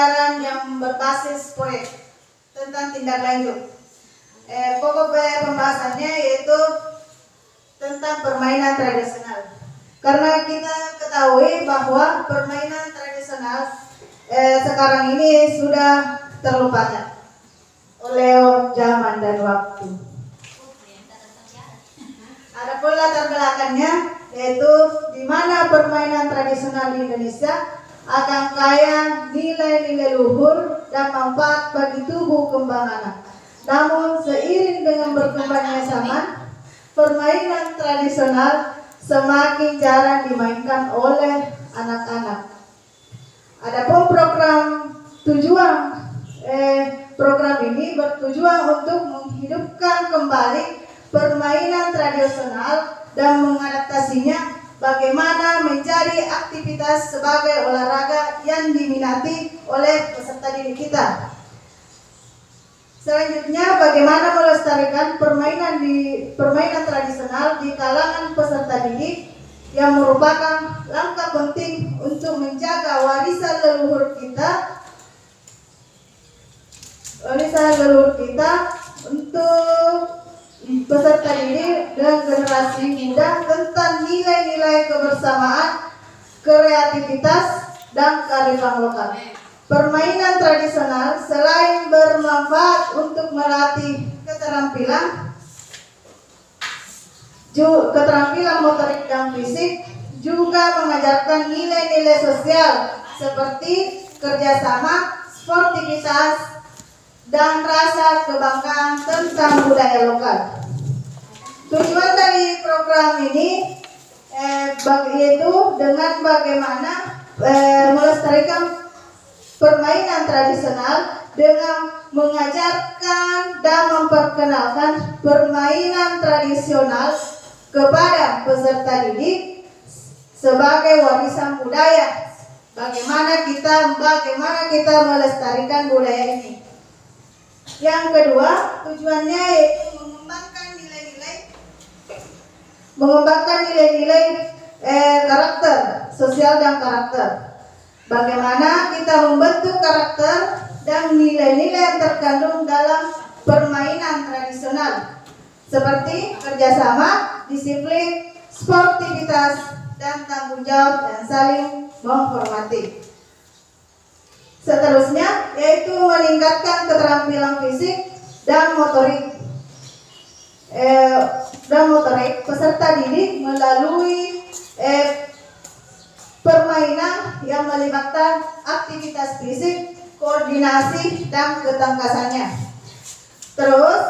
pembelajaran yang berbasis proyek tentang tindak lanjut. Pokok pembahasannya yaitu tentang permainan tradisional. Karena kita ketahui bahwa permainan tradisional sekarang ini sudah terlupakan oleh zaman dan waktu. Ada pula latar belakangnya, yaitu di mana permainan tradisional di Indonesia akan kaya nilai-nilai luhur dan manfaat bagi tubuh kembang anak. Namun seiring dengan berkembangnya zaman, permainan tradisional semakin jarang dimainkan oleh anak-anak. Adapun program ini bertujuan untuk menghidupkan kembali permainan tradisional dan mengadaptasinya bagaimana menjadi aktivitas sebagai olahraga yang diminati oleh peserta didik kita. Selanjutnya, bagaimana melestarikan permainan tradisional di kalangan peserta didik yang merupakan langkah penting untuk menjaga warisan leluhur kita untuk peserta didik dan generasi muda tentang nilai-nilai kebersamaan, kreativitas, dan kearifan lokal. Permainan tradisional selain bermanfaat untuk melatih keterampilan motorik dan fisik, juga mengajarkan nilai-nilai sosial seperti kerjasama, sportivitas, dan rasa kebanggaan tentang budaya lokal. Tujuan dari program ini yaitu dengan bagaimana melestarikan permainan tradisional dengan mengajarkan dan memperkenalkan permainan tradisional kepada peserta didik sebagai warisan budaya. Bagaimana kita melestarikan budaya ini. Yang kedua, tujuannya yaitu mengembangkan nilai-nilai karakter, sosial dan karakter. Bagaimana kita membentuk karakter dan nilai-nilai yang terkandung dalam permainan tradisional, seperti kerjasama, disiplin, sportivitas, dan tanggung jawab dan saling menghormati. Seterusnya, yaitu meningkatkan keterampilan fisik dan motorik peserta didik melalui permainan yang melibatkan aktivitas fisik, koordinasi, dan ketangkasannya. Terus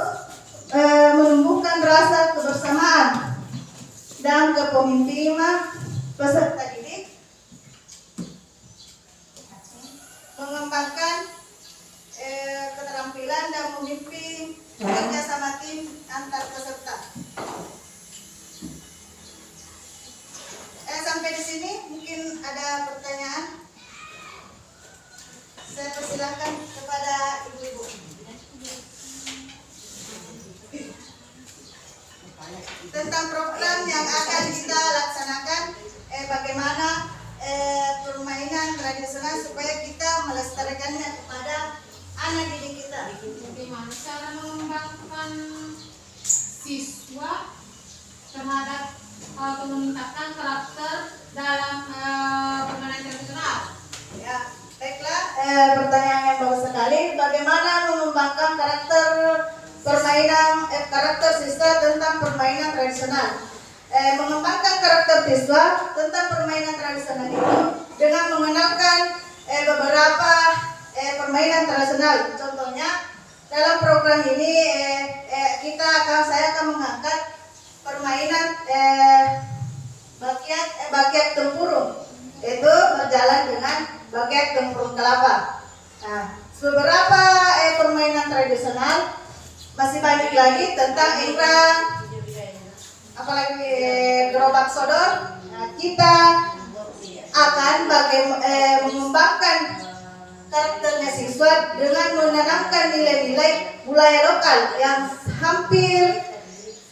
menumbuhkan rasa kebersamaan dan kepemimpinan peserta didik, mengembangkan keterampilan dan memimpin kerjasama tim antar peserta. Sampai di sini mungkin ada pertanyaan. Saya persilakan kepada ibu-ibu. Tentang program yang akan kita laksanakan, bagaimana permainan tradisional supaya kita melestarikannya kepada anak didik kita. Bagaimana cara mengembangkan siswa terhadap atau meningkatkan karakter dalam permainan tradisional? Ya, baiklah. Pertanyaan yang bagus sekali. Bagaimana mengembangkan karakter siswa tentang permainan tradisional? Mengembangkan karakter siswa tentang permainan tradisional itu dengan mengenalkan beberapa permainan tradisional. Contohnya dalam program ini saya akan mengangkat permainan bakiak tempurung, yaitu berjalan dengan bakiak tempurung kelapa. Nah, beberapa permainan tradisional, masih banyak lagi tentang ingkrang, apalagi gerobak sodor. Nah, kita akan mengembangkan karakternya siswa dengan menanamkan nilai-nilai budaya lokal yang hampir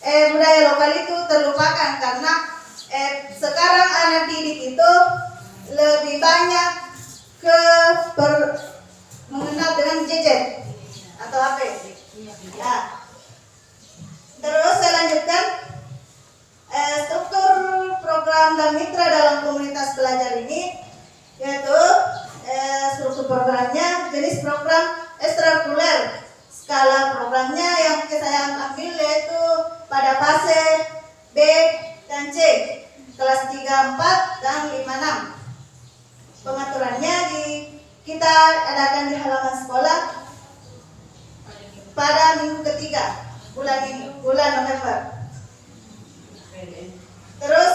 budaya lokal itu terlupakan karena sekarang anak didik itu lebih banyak ke mengenal dengan gadget atau HP. Nah, terus saya lanjutkan struktur program dan mitra dalam komunitas belajar ini, yaitu struktur programnya jenis program ekstrakurikuler. Skala programnya yang saya ambil yaitu pada fase B dan C, kelas 3, 4, dan 5, 6. Pengaturannya kita adakan di halaman sekolah pada minggu ketiga bulan ini, bulan November. Terus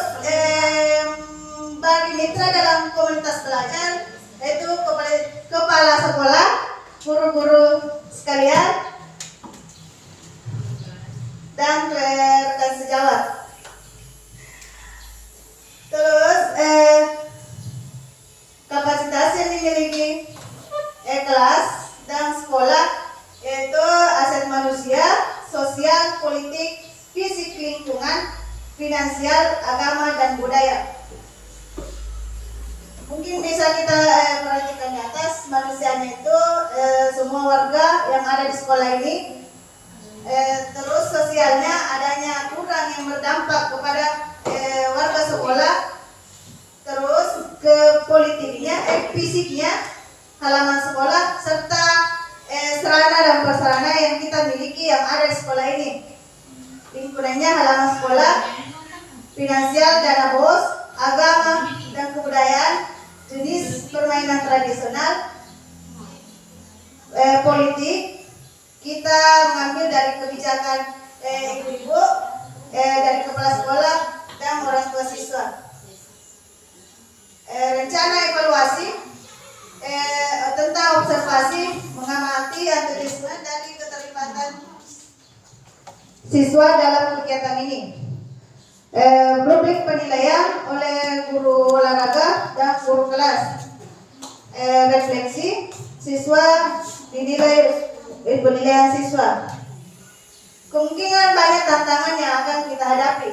bagi mitra dalam komunitas belajar yaitu kepala sekolah, guru-guru sekalian, dan rekan sejawat. Terus kapasitas yang dimiliki kelas dan sekolah yaitu aset manusia, sosial, politik, fisik, lingkungan, finansial, agama, dan budaya. Mungkin bisa kita perhatikan di atas manusianya itu semua warga yang ada di sekolah ini. Terus sosialnya adanya aturan yang berdampak kepada warga sekolah. Terus ke politiknya, fisiknya halaman sekolah, serta sarana dan prasarana yang kita miliki yang ada di sekolah ini. Lingkungannya halaman sekolah, finansial, dana bos, agama, dan kebudayaan, jenis permainan tradisional, politik, kita mengambil dari kebijakan ibu-ibu, dari kepala sekolah, dan orang tua siswa. Rencana evaluasi tentang observasi, mengamati antusiasme dari keterlibatan siswa dalam kegiatan ini. Rubrik penilaian oleh guru olahraga dan guru kelas. Refleksi siswa dinilai penilaian siswa. Kemungkinan banyak tantangan yang akan kita hadapi.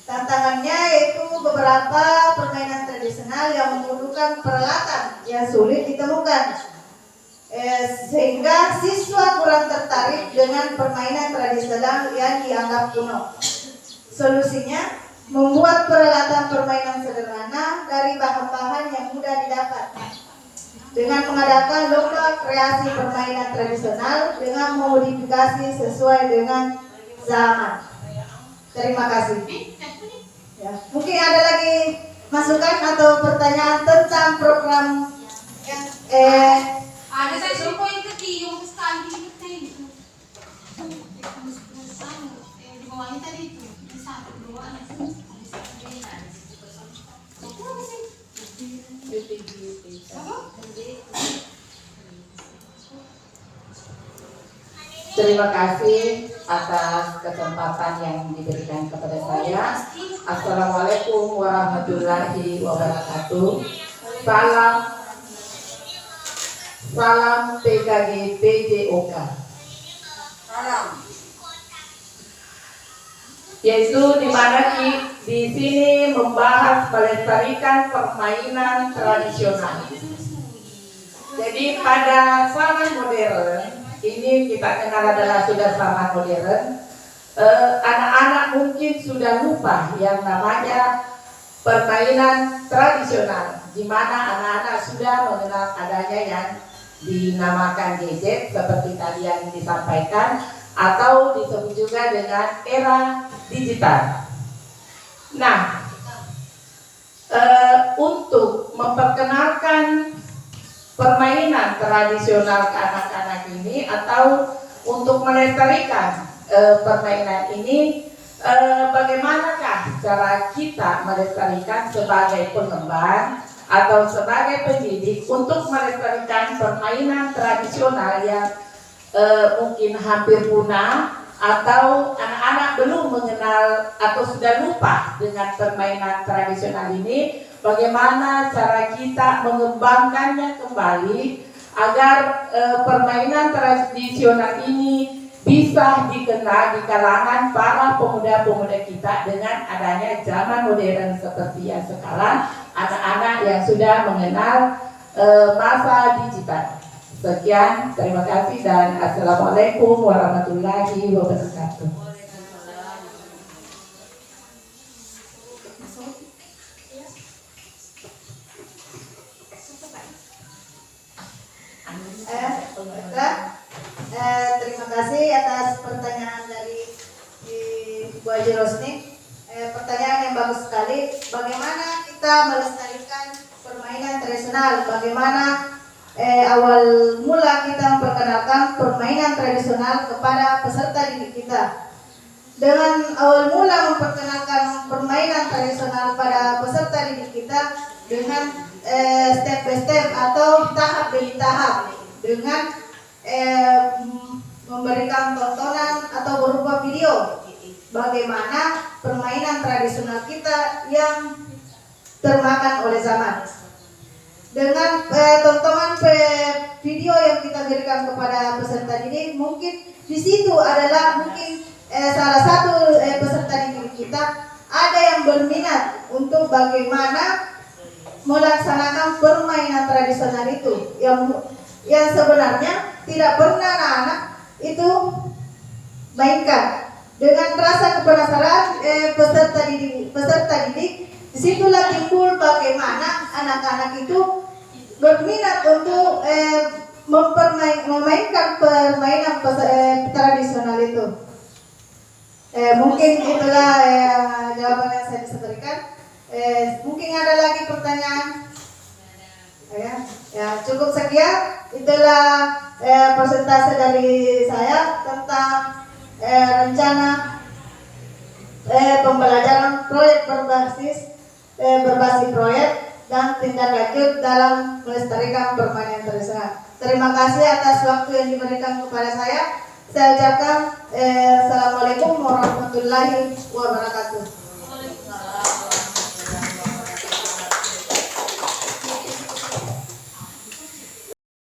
Tantangannya yaitu beberapa permainan tradisional yang membutuhkan peralatan yang sulit ditemukan, sehingga siswa kurang tertarik dengan permainan tradisional yang dianggap kuno. Solusinya, membuat peralatan permainan sederhana dari bahan-bahan yang mudah didapat, dengan mengadakan lomba kreasi permainan tradisional dengan modifikasi sesuai dengan zaman. Terima kasih. Ya, mungkin ada lagi masukan atau pertanyaan tentang program yang ada saya suruh poin ketiga mau sekali itu. Di bawahnya tadi itu. Di satu, dua, Terima kasih atas kesempatan yang diberikan kepada saya. Assalamualaikum warahmatullahi wabarakatuh. Salam PKG PJOK. Salam. Yaitu di mana di sini membahas melestarikan permainan tradisional. Jadi pada zaman modern ini kita kenal adalah sudah zaman modern. Anak-anak mungkin sudah lupa yang namanya permainan tradisional, di mana anak-anak sudah mengenal adanya yang dinamakan gadget seperti tadi yang disampaikan, atau disebut juga dengan era digital. Nah, untuk memperkenalkan permainan tradisional ke anak-anak ini atau untuk melestarikan permainan ini, bagaimanakah cara kita melestarikan sebagai pengembang atau sebagai pendidik untuk melestarikan permainan tradisional yang mungkin hampir punah atau anak-anak belum mengenal atau sudah lupa dengan permainan tradisional ini. Bagaimana cara kita mengembangkannya kembali agar permainan tradisional ini bisa dikenal di kalangan para pemuda-pemuda kita dengan adanya zaman modern seperti yang sekarang, anak-anak yang sudah mengenal masa digital Sekian, terima kasih dan assalamualaikum warahmatullahi wabarakatuh. Terima kasih atas pertanyaan dari Bu Haji Rosni. Pertanyaan yang bagus sekali. Bagaimana kita melestarikan permainan tradisional? Bagaimana awal mula kita memperkenalkan permainan tradisional kepada peserta didik kita? Dengan awal mula memperkenalkan permainan tradisional pada peserta didik kita dengan step by step atau tahap demi tahap, dengan memberikan tontonan atau berupa video bagaimana permainan tradisional kita yang termakan oleh zaman. Dengan tontonan video yang kita berikan kepada peserta didik, mungkin di situ adalah mungkin salah satu peserta didik kita ada yang berminat untuk bagaimana melaksanakan permainan tradisional itu yang sebenarnya tidak pernah anak-anak itu mainkan. Dengan rasa kepenasaran peserta didik, disitulah timbul bagaimana anak-anak itu berminat untuk memainkan permainan tradisional itu. Mungkin itulah jawaban yang saya bisa berikan. Mungkin ada lagi pertanyaan? Ya, cukup sekian. Itulah presentasi dari saya tentang rencana pembelajaran proyek berbasis proyek dan tindak lanjut dalam melestarikan permainan tradisional. Terima kasih atas waktu yang diberikan kepada saya. Saya ucapkan Assalamualaikum warahmatullahi wabarakatuh.